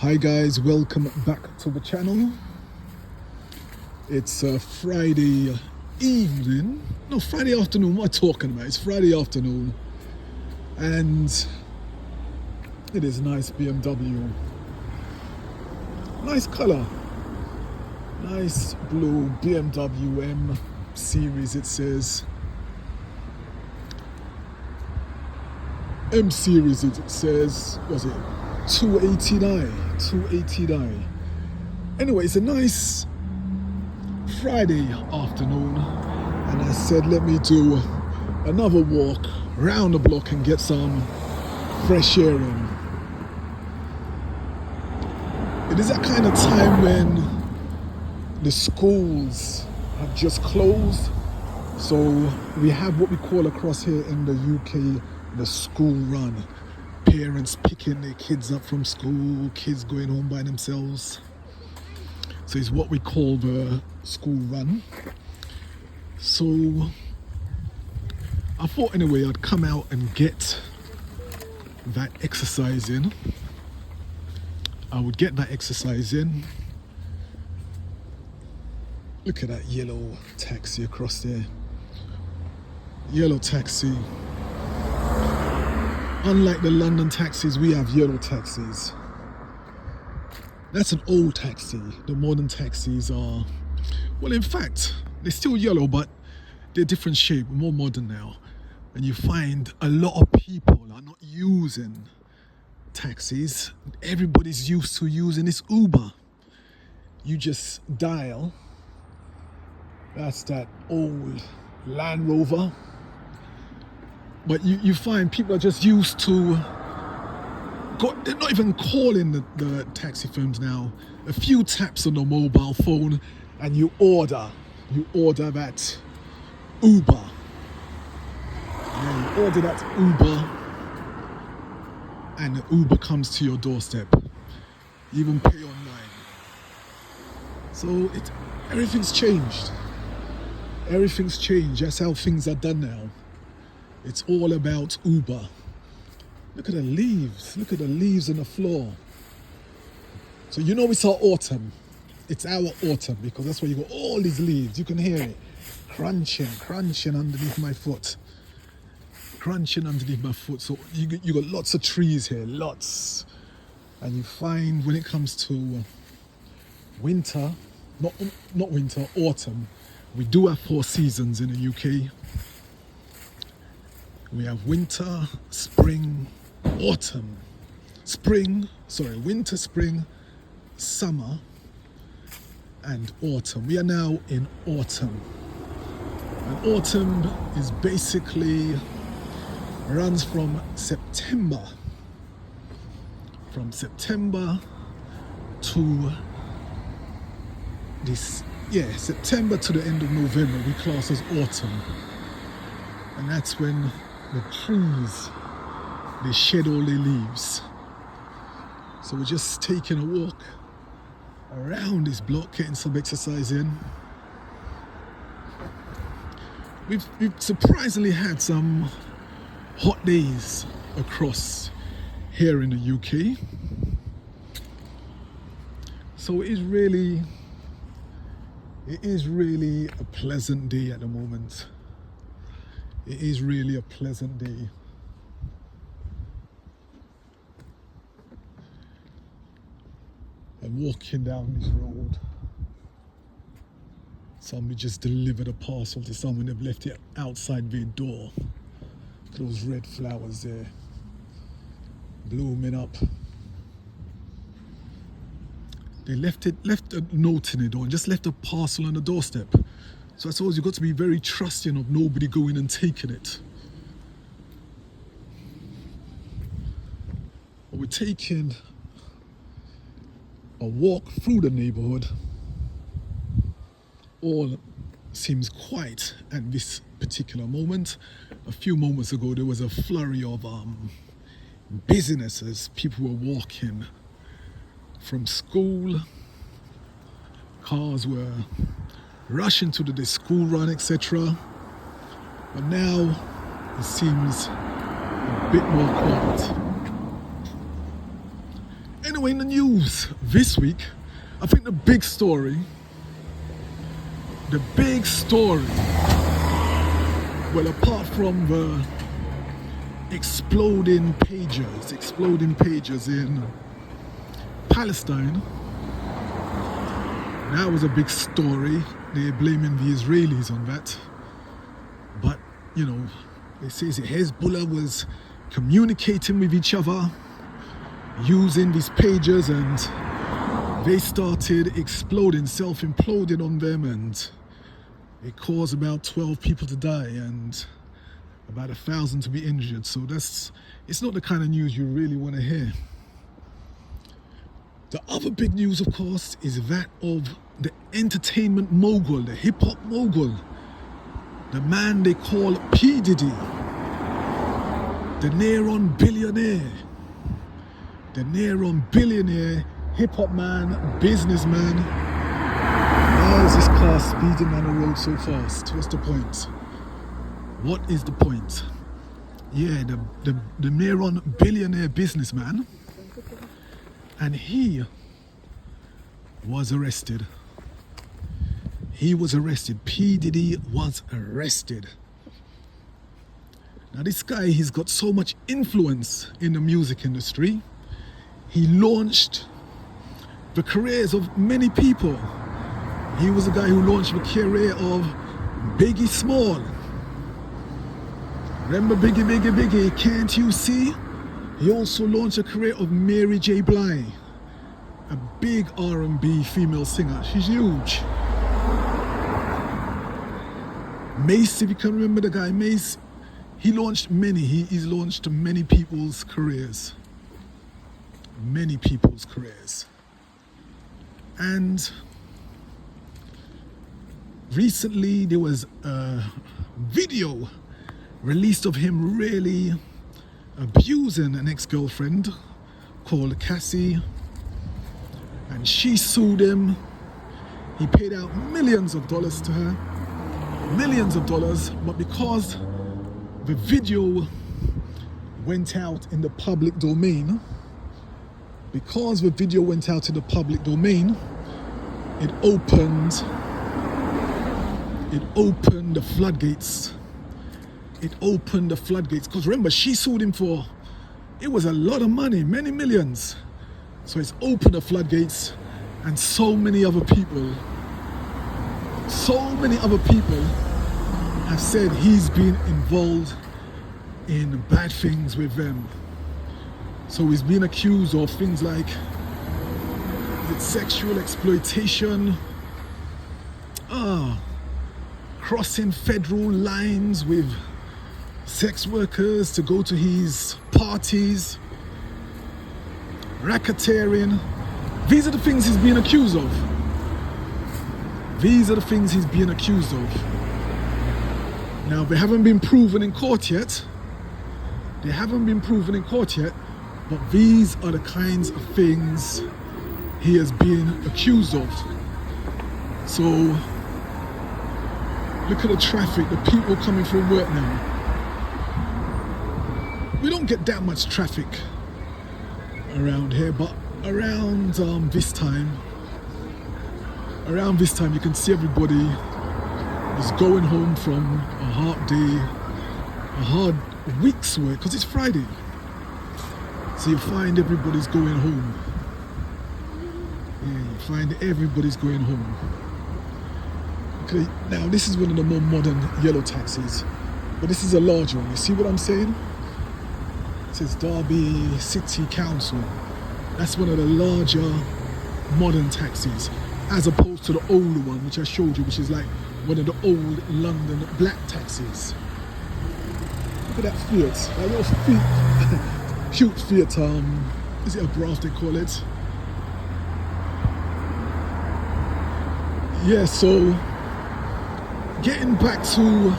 Hi guys, welcome back to the channel. It's Friday evening, no, Friday afternoon. What am I talking about? It's Friday afternoon and it is nice BMW. Nice color, nice blue BMW M series. It says M series, it says, was it 289. Anyway, it's a nice Friday afternoon and I said let me do another walk round the block and get some fresh air in. It is that kind of time when the schools have just closed, so we have what we call across here in the UK the school run. Parents picking their kids up from school, kids going home by themselves. So it's what we call the school run. So I thought anyway I'd come out and get that exercise in. I would get that exercise in. Look at that yellow taxi across there. Yellow taxi. Unlike the London taxis, we have yellow taxis. That's an old taxi. The modern taxis are, well, in fact, they're still yellow, but they're different shape, more modern now. And you find a lot of people are not using taxis. Everybody's used to using this Uber. You just dial. That's that old Land Rover. But you find people are just used to, they're not even calling the taxi firms now. A few taps on the mobile phone and you order that Uber. Yeah, you order that Uber and the Uber comes to your doorstep. You even pay online. So everything's changed. Everything's changed. That's how things are done now. It's all about Uber. Look at the leaves. Look at the leaves on the floor. So you know it's our autumn. It's our autumn because that's why you got all these leaves. You can hear it crunching underneath my foot. Crunching underneath my foot. So you got lots of trees here, lots. And you find when it comes to winter, not winter, autumn, we do have 4 seasons in the UK. We have winter, spring, autumn. Winter, spring, summer, and autumn. We are now in autumn. And autumn is basically runs from September. From September to September to the end of November we class as autumn. And that's when the trees, they shed all their leaves. So we're just taking a walk around this block, getting some exercise in. We've surprisingly had some hot days across here in the UK. So it is really a pleasant day at the moment. It is really a pleasant day. I'm walking down this road. Somebody just delivered a parcel to someone. They've left it outside their door. Look at those red flowers there, blooming up. They left a note in the door and just left a parcel on the doorstep. So I suppose you've got to be very trusting of nobody going and taking it. But we're taking a walk through the neighborhood. All seems quiet at this particular moment. A few moments ago, there was a flurry of businesses. People were walking from school. Cars were rushing to the school run, etc. But now it seems a bit more quiet. Anyway, in the news this week, I think the big story, well, apart from the exploding pagers in Palestine, that was a big story. They're blaming the Israelis on that. But, you know, they say Hezbollah was communicating with each other using these pagers, and they started self-imploding on them, and it caused about 12 people to die and about 1,000 to be injured. So it's not the kind of news you really want to hear. The other big news, of course, is that of the entertainment mogul, the hip-hop mogul, the man they call P Diddy, the near-on billionaire, hip-hop man, businessman. Why is this car speeding down the road so fast? What's the point? What is the point? Yeah, the near-on billionaire businessman, and he was arrested. P Diddy was arrested. Now this guy, he's got so much influence in the music industry. He launched the careers of many people. He was the guy who launched the career of Biggie Small. Remember Biggie, Can't You See? He also launched a career of Mary J. Blige, a big R&B female singer. She's huge. Mace, if you can remember the guy, Mace, he's launched many people's careers. And recently there was a video released of him really abusing an ex-girlfriend called Cassie, and she sued him. He paid out millions of dollars to her, but because the video went out in the public domain, it opened the floodgates. Because remember, she sued him for, it was a lot of money, many millions. So it's opened the floodgates, and so many other people have said he's been involved in bad things with them. So he's been accused of things like sexual exploitation, crossing federal lines with sex workers to go to his parties, racketeering. These are the things he's being accused of. Now, they haven't been proven in court yet. But these are the kinds of things he has been accused of. So, look at the traffic, the people coming from work now. We don't get that much traffic around here, but around this time, you can see everybody is going home from a hard week's work, because it's Friday. So you find everybody's going home. Okay, now this is one of the more modern yellow taxis, but this is a large one. You see what I'm saying? It says Derby City Council. That's one of the larger modern taxis, as opposed to the older one, which I showed you, which is like one of the old London black taxis. Look at that Fiat, that little cute Fiat, is it a Brass they call it? Yeah, so getting back to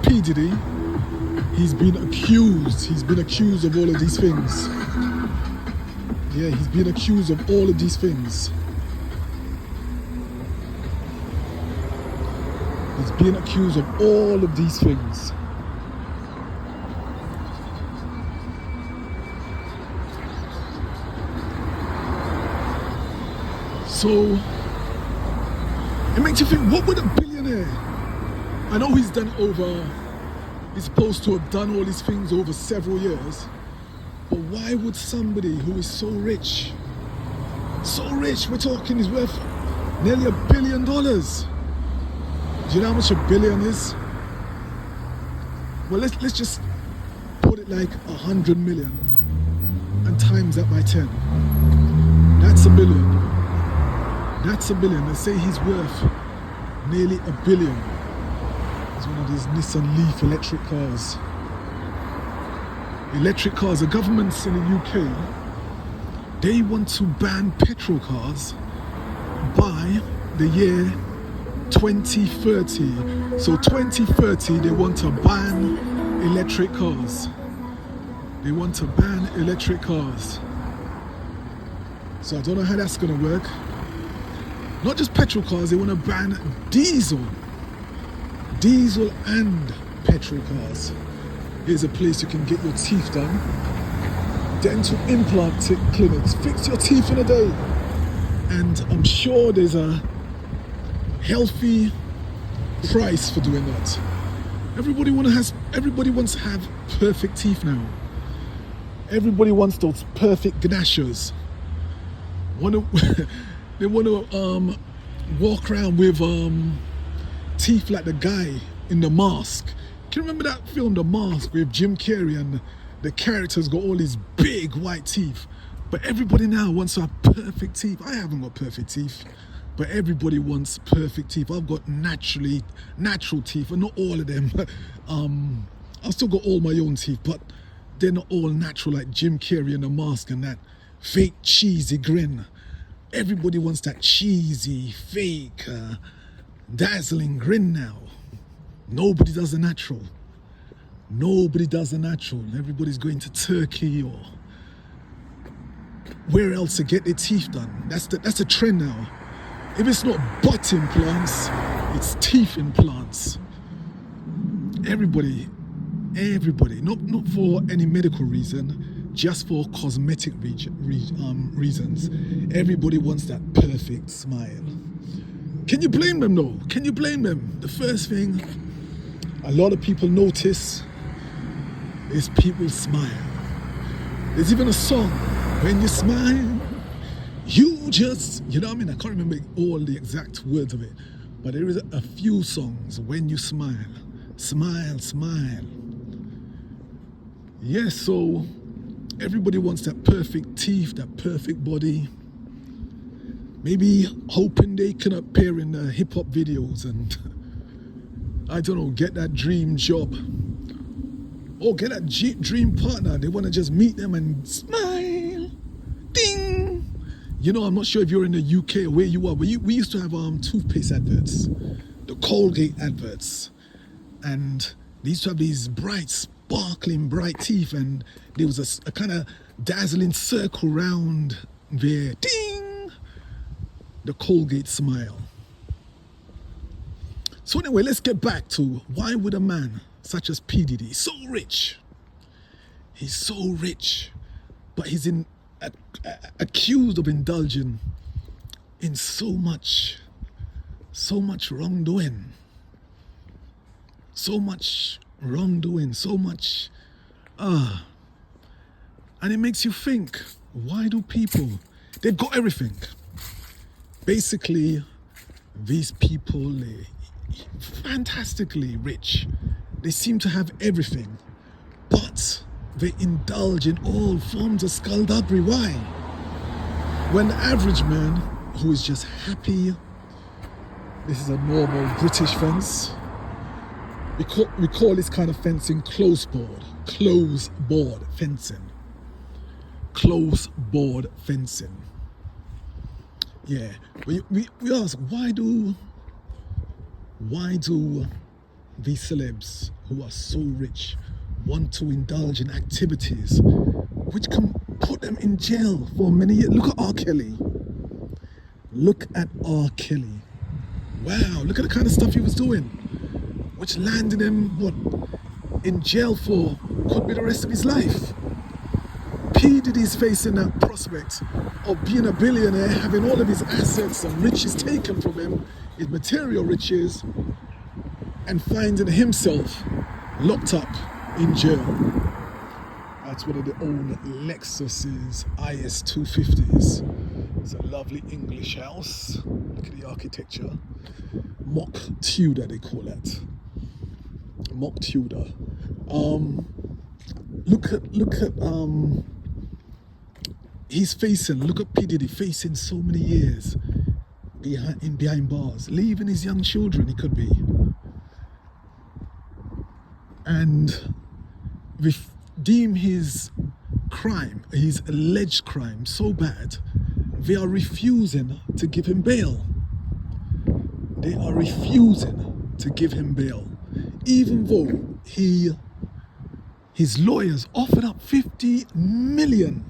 P Diddy, he's been accused of all of these things. Yeah, he's been accused of all of these things. So it makes you think, what would a billionaire, I know he's supposed to have done all these things over several years, but why would somebody who is so rich, we're talking he's worth nearly $1 billion. Do you know how much a billion is? Well, let's just put it like 100 million and times that by 10. That's $1 billion. That's $1 billion. Let's say he's worth nearly $1 billion. It's one of these Nissan Leaf electric cars. Electric cars, the governments in the UK, they want to ban petrol cars by the year 2030. So 2030, they want to ban electric cars. They want to ban electric cars. So I don't know how that's going to work. Not just petrol cars, they want to ban diesel and petrol cars. Here's a place you can get your teeth done. Dental implant clinics, fix your teeth in a day. And I'm sure there's a healthy price for doing that. Everybody wants to have perfect teeth now. Everybody wants those perfect gnashers. They want to walk around with teeth like the guy in The Mask. Can you remember that film, The Mask, with Jim Carrey, and the characters got all these big white teeth? But everybody now wants to have perfect teeth. I haven't got perfect teeth, but everybody wants perfect teeth. I've got natural teeth, and not all of them. I've still got all my own teeth, but they're not all natural like Jim Carrey in The Mask and that fake cheesy grin. Everybody wants that cheesy, fake, dazzling grin now. Nobody does the natural. Nobody does the natural. Everybody's going to Turkey or where else to get their teeth done. That's the trend now. If it's not butt implants, it's teeth implants. Everybody, not for any medical reason, just for cosmetic reasons. Everybody wants that perfect smile. Can you blame them though? Can you blame them? The first thing a lot of people notice is people smile. There's even a song, when you smile, you just, you know what I mean? I can't remember all the exact words of it, but there is a few songs, when you smile, smile, smile. Yes, so everybody wants that perfect teeth, that perfect body. Maybe hoping they can appear in the hip-hop videos and, I don't know, get that dream job. Or get that dream partner. They want to just meet them and smile. Ding! You know, I'm not sure if you're in the UK or where you are, but we used to have toothpaste adverts. The Colgate adverts. And they used to have these bright, sparkling, bright teeth. And there was a kind of dazzling circle round there. Ding! The Colgate smile. So anyway, let's get back to why would a man such as P Diddy, so rich, he's so rich, but he's accused of indulging in so much wrongdoing, and it makes you think, why do people, they've got everything. Basically, these people, they're fantastically rich. They seem to have everything, but they indulge in all forms of skullduggery. Why? When the average man who is just happy, this is a normal British fence. We call this kind of fencing close board fencing. Close board fencing. Yeah, we ask, why do these celebs who are so rich want to indulge in activities which can put them in jail for many years? Look at R. Kelly. Look at R. Kelly. Wow, look at the kind of stuff he was doing, which landed him, in jail for, could be the rest of his life. P Diddy's facing that prospect of being a billionaire, having all of his assets and riches taken from him, his material riches, and finding himself locked up in jail. That's one of the old Lexus's IS 250s. It's a lovely English house. Look at the architecture. Mock Tudor, they call it. Mock Tudor. Look at he's facing, look at P Diddy facing so many years behind bars, leaving his young children, he could be. And deem his crime, his alleged crime, so bad, they are refusing to give him bail. They are refusing to give him bail, even though his lawyers offered up 50 million.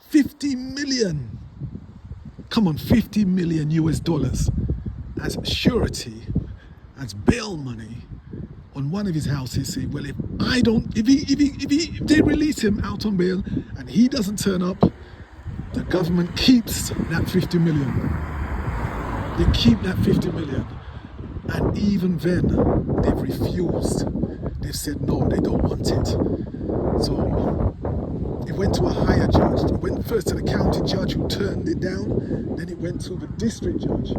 50 million. Come on, 50 million US dollars as surety, as bail money on one of his houses. Say, well, if they release him out on bail and he doesn't turn up, the government keeps that 50 million. They keep that 50 million. And even then, they've refused. They've said no, they don't want it. So it went to a higher judge. It went first to the county judge who turned it down. Then it went to the district judge.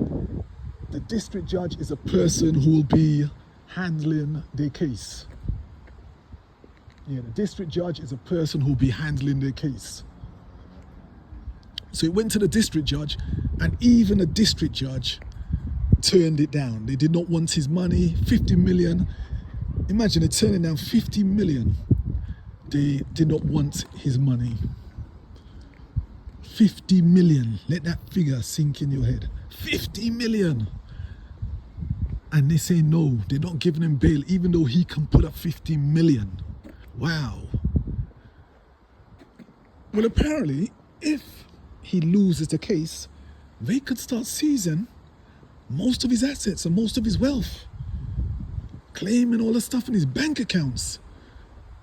The district judge is a person who will be handling their case. Yeah, the district judge is a person who will be handling their case. So it went to the district judge, and even the district judge turned it down. They did not want his money, 50 million. Imagine it turning down 50 million. They did not want his money. 50 million. Let that figure sink in your head. 50 million. And they say no, they're not giving him bail, even though he can put up 50 million. Wow. Well, apparently, if he loses the case, they could start seizing most of his assets and most of his wealth, claiming all the stuff in his bank accounts,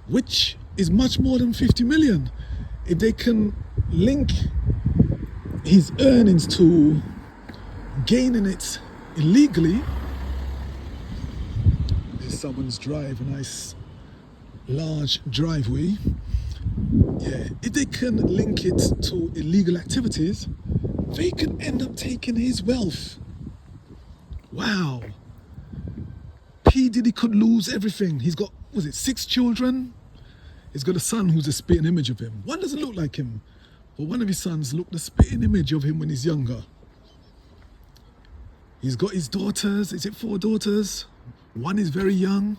which is much more than 50 million. If they can link his earnings to gaining it illegally. There's someone's drive, a nice large driveway. Yeah, if they can link it to illegal activities, they can end up taking his wealth. Wow. P Diddy could lose everything. He's got, 6 children? He's got a son who's a spitting image of him. One doesn't look like him, but one of his sons looked the spitting image of him when he's younger. He's got his daughters, is it 4 daughters? One is very young.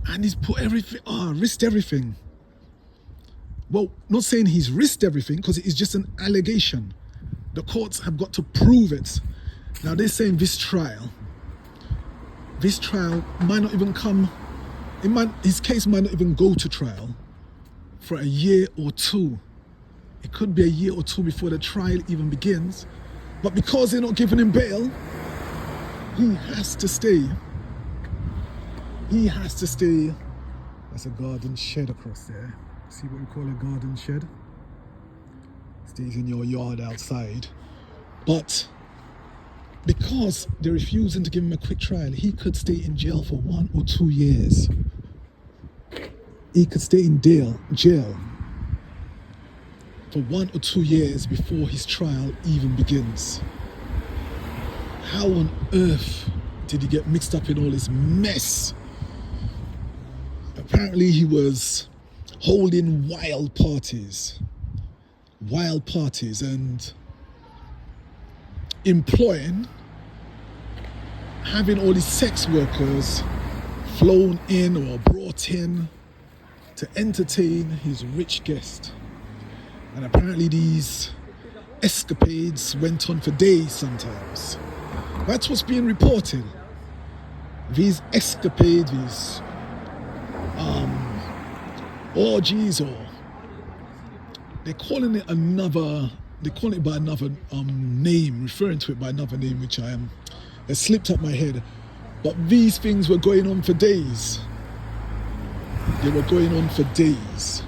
And he's put everything, risked everything. Well, not saying he's risked everything, because it is just an allegation. The courts have got to prove it. Now they're saying this trial might not even come, his case might not even go to trial for a year or 2. It could be a year or 2 before the trial even begins. But because they're not giving him bail, he has to stay. He has to stay. That's a garden shed across there. See what we call a garden shed? Stays in your yard outside. But because they're refusing to give him a quick trial, he could stay in jail for 1 or 2 years. He could stay in jail for 1 or 2 years before his trial even begins. How on earth did he get mixed up in all this mess? Apparently he was holding wild parties and employing, having all these sex workers flown in or brought in to entertain his rich guest. And apparently these escapades went on for days sometimes. That's what's being reported. These escapades, these orgies, or they're calling it by another name, referring to it by another name, which has slipped up my head. But these things were going on for days. They were going on for days.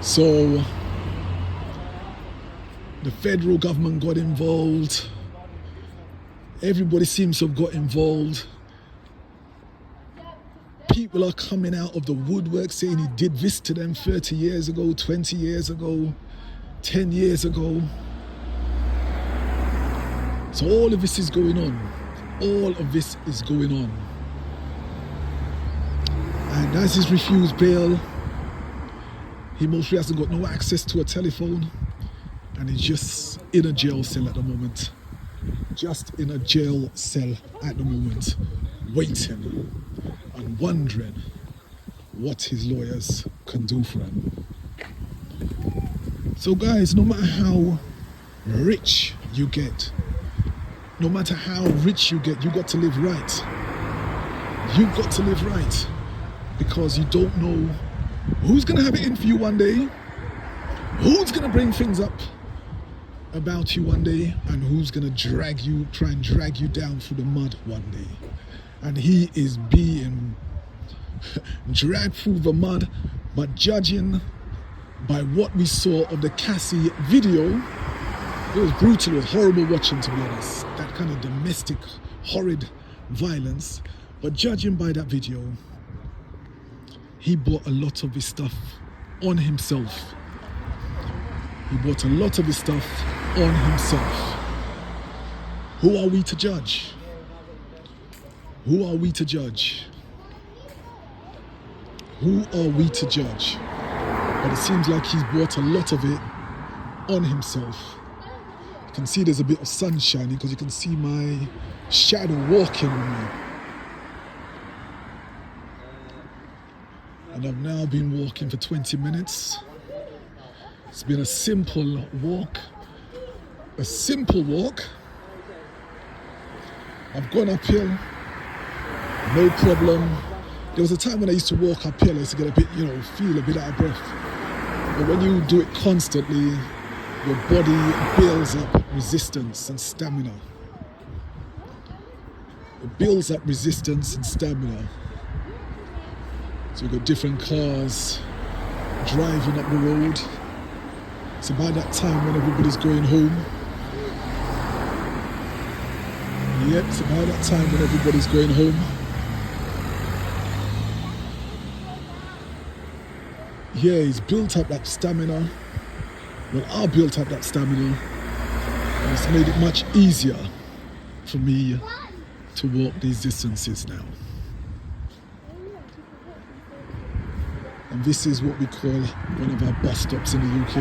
So the federal government got involved. Everybody seems to have got involved. People are coming out of the woodwork saying he did this to them 30 years ago, 20 years ago, 10 years ago. So all of this is going on. All of this is going on. And as he's refused bail, he mostly hasn't got no access to a telephone, and he's just in a jail cell at the moment. Just in a jail cell at the moment, waiting and wondering what his lawyers can do for him. So guys, no matter how rich you get, no matter how rich you get, you got to live right. You've got to live right, because you don't know who's going to have it in for you one day, who's going to bring things up about you one day, and who's going to try and drag you down through the mud one day. And he is being dragged through the mud, but judging by what we saw of the Cassie video, it was brutal, it was horrible watching, to be honest. That kind of domestic, horrid violence. But judging by that video, he brought a lot of his stuff on himself. He brought a lot of his stuff on himself. Who are we to judge? Who are we to judge? Who are we to judge? But it seems like he's brought a lot of it on himself. You can see there's a bit of sunshine because you can see my shadow walking on me. And I've now been walking for 20 minutes. It's been a simple walk. A simple walk. I've gone uphill, no problem. There was a time when I used to walk uphill, I used to get a bit, feel a bit out of breath. But when you do it constantly, your body builds up resistance and stamina. It builds up resistance and stamina. So you've got different cars driving up the road. It's about that time when everybody's going home. Yep, it's about that time when everybody's going home. Yeah, he's built up that stamina. Well, I built up that stamina, and it's made it much easier for me to walk these distances now. And this is what we call one of our bus stops in the UK.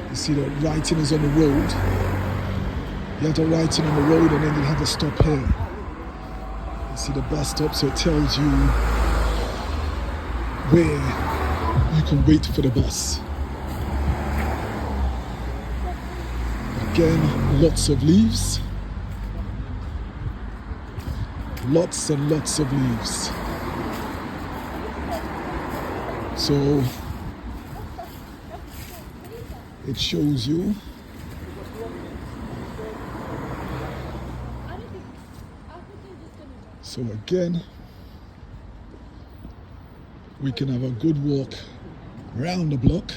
You see the writing is on the road. You have the writing on the road, and then you have a stop here. You see the bus stop, so it tells you where you can wait for the bus. Again, lots of leaves. Lots and lots of leaves. So it shows you so again we can have a good walk around the block.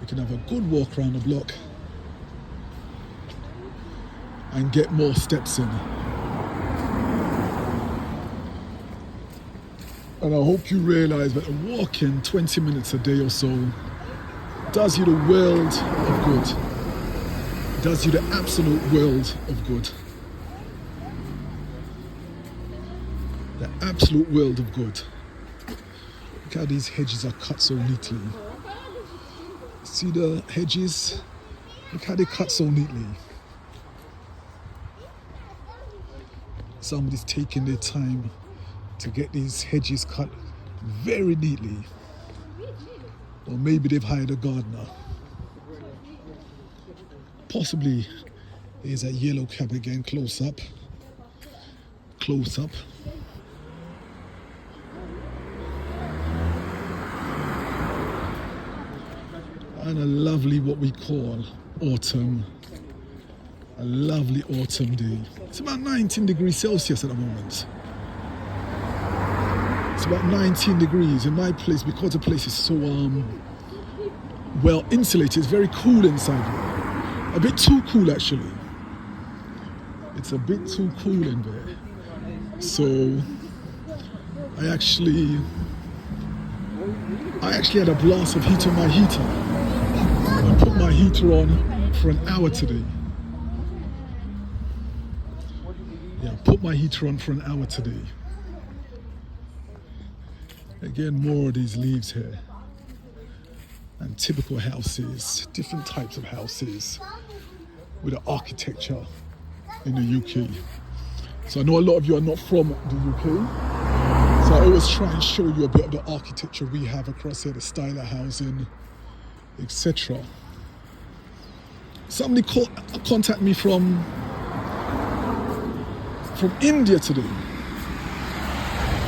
We can have a good walk around the block and get more steps in. And I hope you realize that walking 20 minutes a day or so does you the world of good. Does you the absolute world of good. The absolute world of good. Look how these hedges are cut so neatly. See the hedges? Look how they cut so neatly. Somebody's taking their time to get these hedges cut very neatly. Or maybe they've hired a gardener. Possibly. Here's that yellow cab again, close up. Close up. And a lovely, what we call autumn. A lovely autumn day. It's about 19 degrees Celsius at the moment. it's about 19 degrees. In my place, because the place is so well insulated, it's very cool inside here. A bit too cool actually. It's a bit too cool in there. So I actually had a blast of heat on my heater. I put my heater on for an hour today. Yeah, I put my heater on for an hour today. Again, more of these leaves here. And typical houses, different types of houses with the architecture in the UK. So I know a lot of you are not from the UK. So I always try and show you a bit of the architecture we have across here, the style of housing, etc. Somebody contacted me from India today.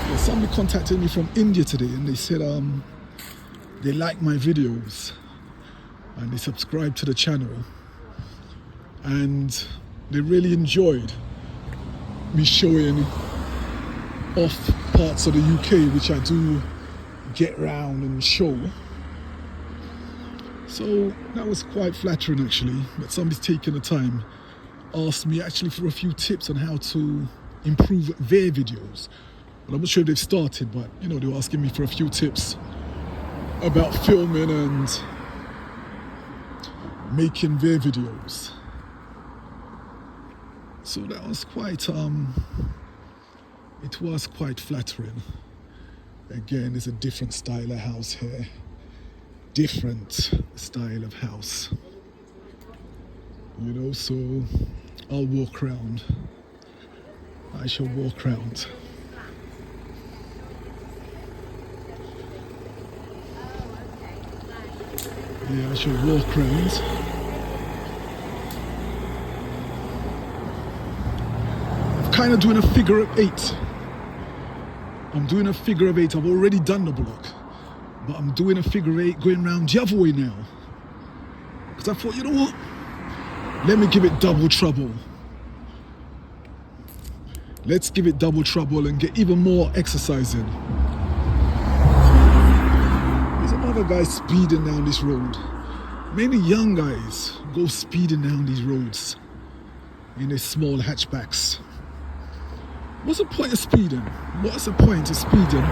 Yeah, somebody contacted me from India today and they said they like my videos and they subscribe to the channel and they really enjoyed me showing off parts of the UK which I do get round and show. So that was quite flattering actually, that somebody's taken the time, asked me actually for a few tips on how to improve their videos. Well, I'm not sure if they've started, but you know, they were asking me for a few tips about filming and making their videos. So that was quite, it was quite flattering. Again, it's a different style of house here. Different style of house. You know, so I'll walk around. I shall walk around. Yeah, I shall walk around. I'm kind of doing a figure of 8. I'm doing a figure of 8. I've already done the block, but I'm doing a figure of 8 going around the other way now. Because I thought, you know what? Let me give it double trouble. Let's give it double trouble and get even more exercise in. There's another guy speeding down this road. Many young guys go speeding down these roads in their small hatchbacks. What's the point of speeding? What's the point of speeding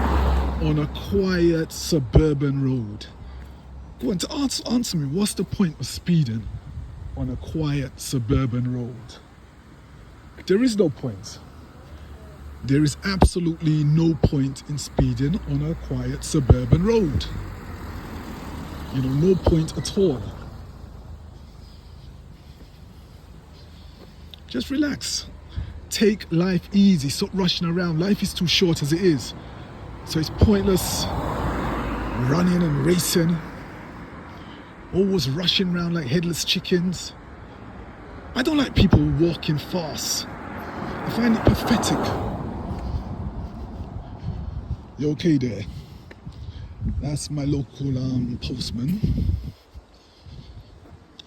on a quiet suburban road? Go on, to answer me, what's the point of speeding on a quiet suburban road? There is no point. There is absolutely no point in speeding on a quiet suburban road. You know, no point at all. Just relax. Take life easy. Stop rushing around. Life is too short as it is. So it's pointless running and racing. Always rushing around like headless chickens. I don't like people walking fast. I find it pathetic. You okay there? That's my local postman.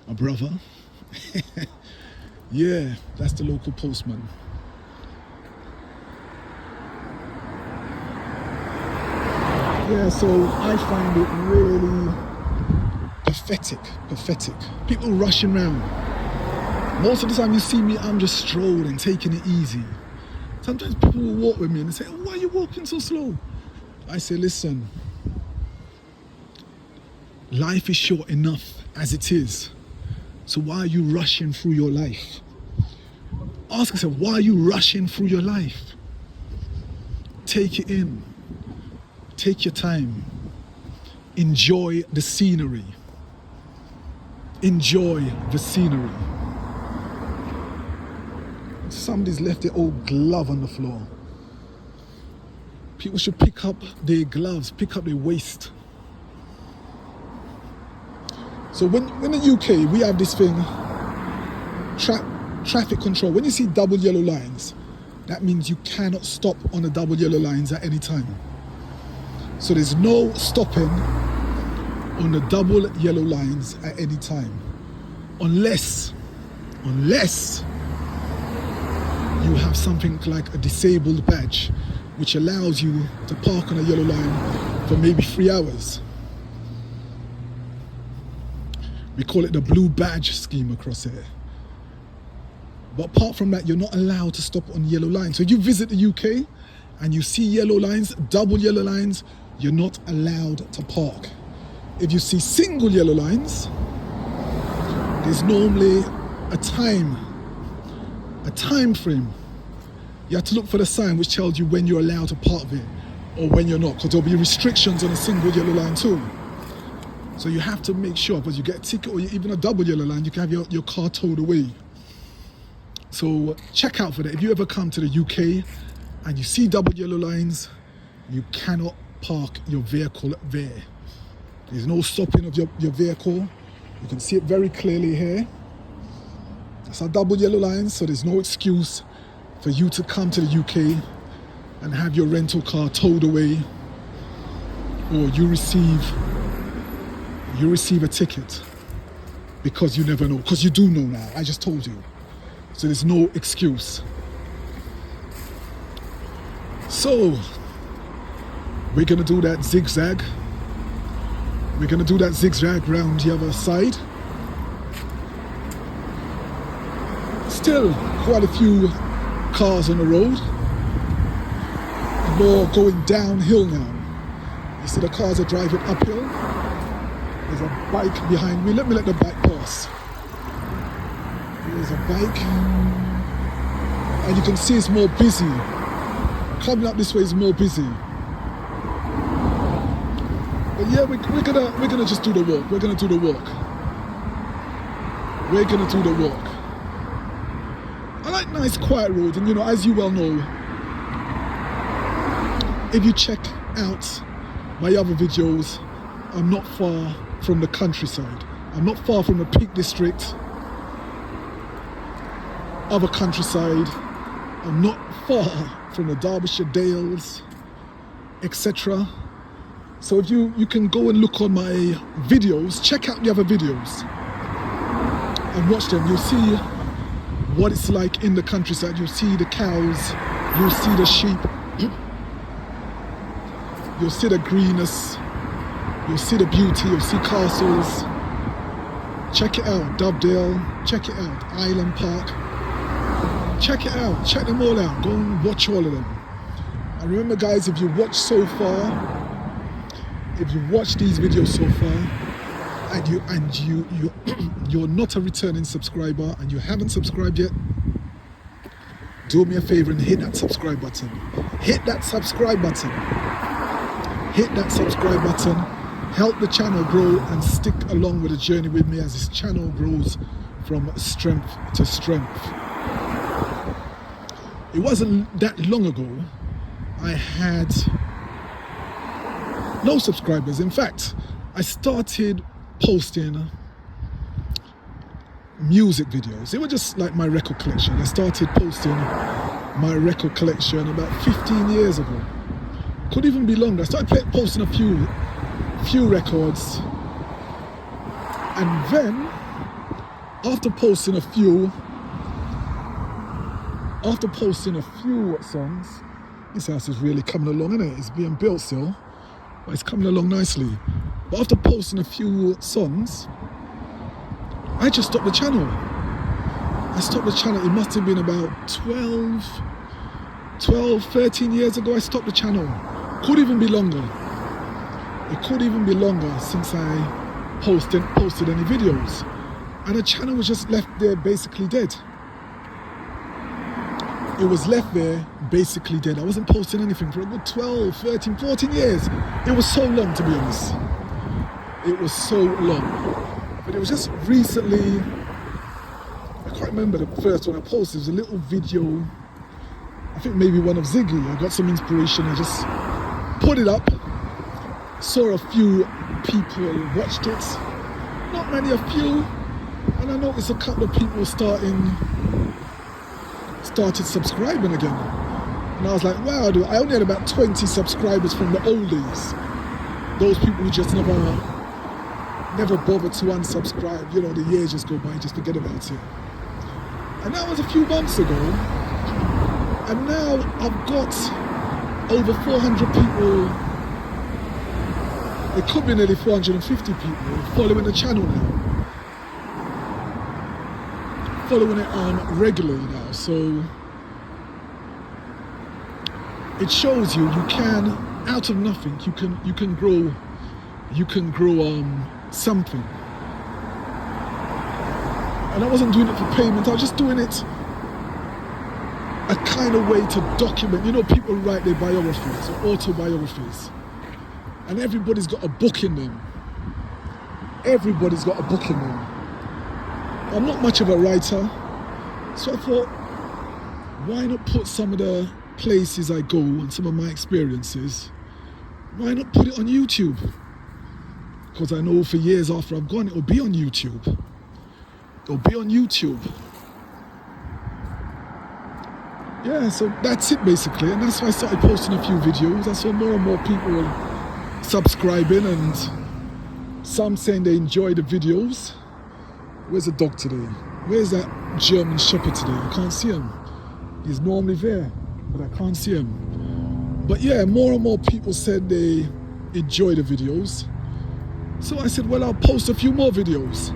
My brother. Yeah, that's the local postman. Yeah, so I find it really pathetic. People rushing around. Most of the time you see me, I'm just strolling, taking it easy. Sometimes people will walk with me and they say, oh, why are you walking so slow? I say, listen, life is short enough as it is. So why are you rushing through your life? Ask yourself, why are you rushing through your life? Take it in. Take your time. Enjoy the scenery. Enjoy the scenery. Somebody's left their old glove on the floor. People should pick up their gloves, pick up their waste. So when in the UK, we have this thing, traffic control. When you see double yellow lines, that means you cannot stop on the double yellow lines at any time. So there's no stopping on the double yellow lines at any time. Unless you have something like a disabled badge, which allows you to park on a yellow line for maybe 3 hours. We call it the blue badge scheme across here. But apart from that, you're not allowed to stop on yellow lines. So if you visit the UK and you see yellow lines, double yellow lines, you're not allowed to park. If you see single yellow lines, there's normally a time frame. You have to look for the sign which tells you when you're allowed to park there or when you're not, because there'll be restrictions on a single yellow line too. So you have to make sure, because you get a ticket or even a double yellow line, you can have your car towed away. So check out for that. If you ever come to the UK and you see double yellow lines, you cannot park your vehicle there. There's no stopping of your vehicle. You can see it very clearly here. It's a double yellow line, so there's no excuse for you to come to the UK and have your rental car towed away, or you receive a ticket, because you never know, because you do know now. I just told you. So there's no excuse. So we're gonna do that zigzag. We're gonna do that zigzag round the other side. Still quite a few cars on the road. More going downhill now. You see the cars are driving uphill. There's a bike behind me. Let me let the bike pass. There's a bike. And you can see it's more busy. Coming up this way is more busy. But yeah, we're gonna just do the walk. We're gonna do the walk. We're gonna do the walk. I like nice quiet roads, and you know, as you well know, if you check out my other videos, I'm not far from the countryside. I'm not far from the Peak District, other countryside. I'm not far from the Derbyshire Dales, etc. So if you can go and look on my videos, check out the other videos and watch them. You'll see what it's like in the countryside. You'll see the cows, you'll see the sheep, you'll see the greenness, you'll see the beauty, you'll see castles. Check it out, Dovedale, check it out, Island Park. Check it out, check them all out, go and watch all of them. And remember guys, if you watch so far, if you watch these videos so far, and you're not a returning subscriber and you haven't subscribed yet, do me a favor and hit that subscribe button. Hit that subscribe button. Hit that subscribe button. Help the channel grow and stick along with the journey with me as this channel grows from strength to strength. It wasn't that long ago I had no subscribers. In fact, I started posting music videos. They were just like my record collection. I started posting my record collection about 15 years ago. Could even be longer. I started posting a few records, and then after posting a few songs, this house is really coming along, isn't it? It's being built still, but it's coming along nicely. But after posting a few songs, I just stopped the channel. It must have been about 12, 13 years ago I stopped the channel. Could even be longer. It could even be longer since I posted any videos. And the channel was just left there basically dead. It was left there basically dead. I wasn't posting anything for a good 12, 13, 14 years. It was so long, to be honest. It was so long. But it was just recently, I can't remember the first one I posted. It was a little video, I think maybe one of Ziggy. I got some inspiration. I just put it up, saw a few people watched it. Not many, a few. And I noticed a couple of people started subscribing again. And I was like, wow, dude, I only had about 20 subscribers from the old days. Those people who just never bothered to unsubscribe. You know, the years just go by, just forget about it. And that was a few months ago. And now I've got over 400 people, it could be nearly 450 people following the channel now. Following it regularly now. So it shows you can, out of nothing, you can grow something. And I wasn't doing it for payment, I was just doing it a kind of way to document. You know, people write their biographies or autobiographies, and everybody's got a book in them. Everybody's got a book in them. I'm not much of a writer, so I thought, why not put some of the places I go and some of my experiences, why not put it on YouTube? Because I know for years after I've gone, it'll be on YouTube. It'll be on YouTube. Yeah, so that's it basically, and that's why I started posting a few videos. I saw more and more people subscribing, and some saying they enjoy the videos. Where's the dog today? Where's that German Shepherd today? I can't see him. He's normally there, but I can't see him. But yeah, more and more people said they enjoy the videos. So I said, well, I'll post a few more videos.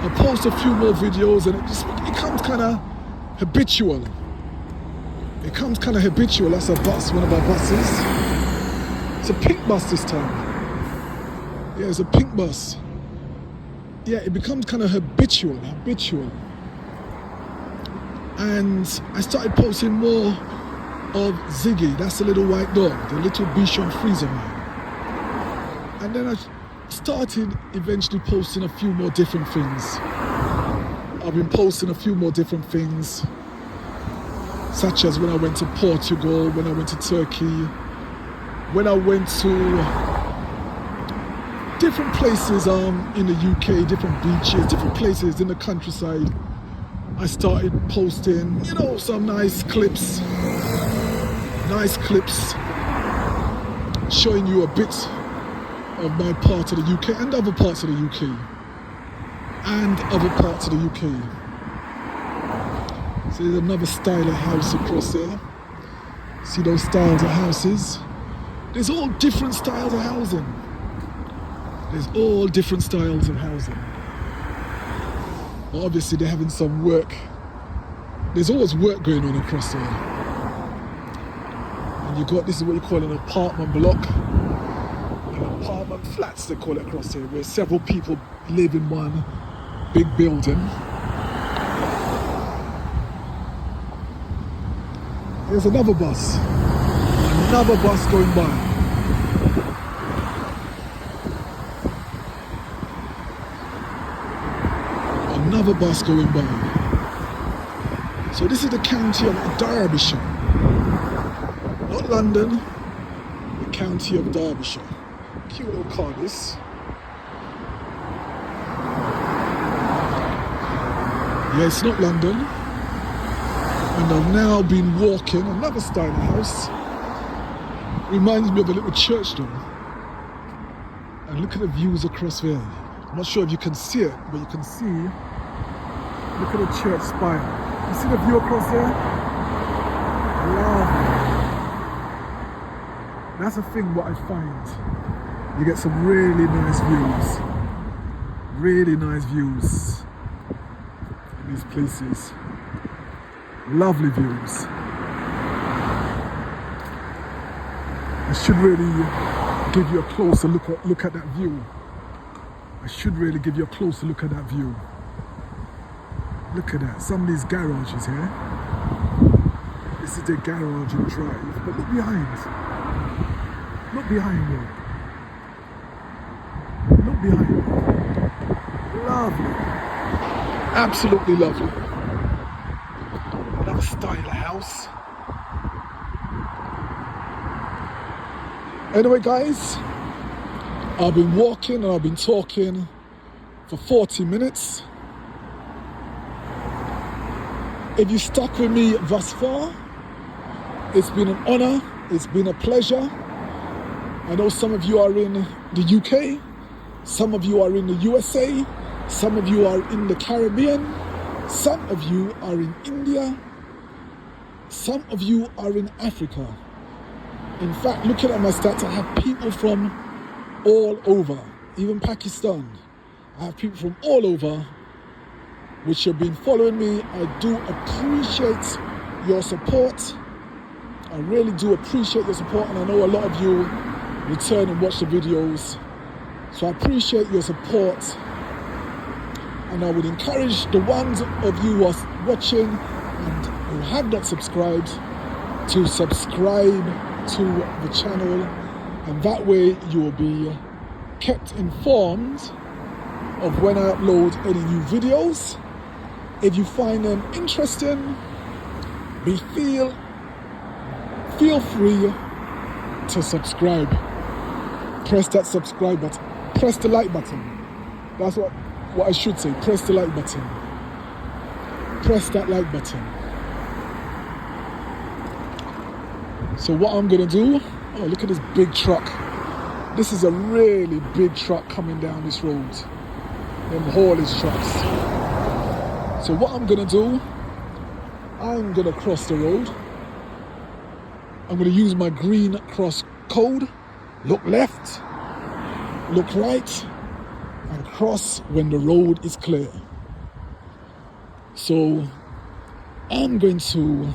I'll post a few more videos, and it just becomes kind of habitual. It becomes kind of habitual. That's a bus, one of our buses. It's a pink bus this time. Yeah, it's a pink bus. Yeah, it becomes kind of habitual. And I started posting more of Ziggy, that's the little white dog, the little Bichon Friesen man. And then I started eventually posting a few more different things. I've been posting a few more different things, such as when I went to Portugal, when I went to Turkey, when I went to different places in the UK, different beaches, different places in the countryside. I started posting, you know, some nice clips, showing you a bit of my part of the UK and other parts of the UK. So there's another style of house across there. See those styles of houses? There's all different styles of housing. But obviously they're having some work. There's always work going on across there. And you got, this is what you call an apartment block. An apartment flats, they call it across there, where several people live in one big building. There's another bus going by. Another bus going by. So this is the county of Derbyshire. Not London, the county of Derbyshire. Cute little car this. Yeah, it's not London. And I've now been walking another style of house. Reminds me of a little church though. And look at the views across there. I'm not sure if you can see it, but you can see, look at the church spire. You see the view across there? Lovely. That's the thing what I find. You get some really nice views. In these places. Lovely views. I should really give you a closer look at that view. Look at that, some of these garages here. This is the garage and drive, but look behind me. Lovely. Absolutely lovely. Another style of house. Anyway guys, I've been walking and I've been talking for 40 minutes. If you stuck with me thus far, it's been an honor, it's been a pleasure. I know some of you are in the UK, some of you are in the USA, some of you are in the Caribbean, some of you are in India, Some of you are in Africa. In fact, looking at my stats, I have people from all over, even Pakistan. I have people from all over which have been following me. I do appreciate your support. I really do appreciate your support, and I know a lot of you return and watch the videos. So I appreciate your support, and I would encourage the ones of you who are watching and who have not subscribed to subscribe to the channel, and that way you will be kept informed of when I upload any new videos. If you find them interesting, feel free to subscribe. Press that subscribe button. Press the like button. That's what I should say. Press the like button. Press that like button. So what I'm gonna do, oh, look at this big truck. This is a really big truck coming down this road. Them haulage trucks. So what I'm gonna do, I'm gonna cross the road. I'm gonna use my green cross code. Look left, look right, and cross when the road is clear. So I'm going to,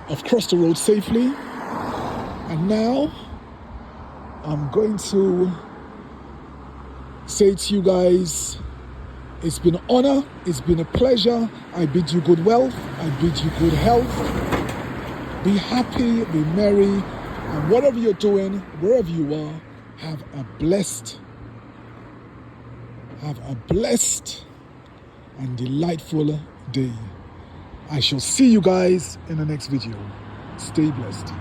I've crossed the road safely, and now I'm going to say to you guys, it's been an honor, it's been a pleasure. I bid you good wealth, I bid you good health. Be happy, be merry, and whatever you're doing, wherever you are, have a blessed and delightful day. I shall see you guys in the next video. Stay blessed.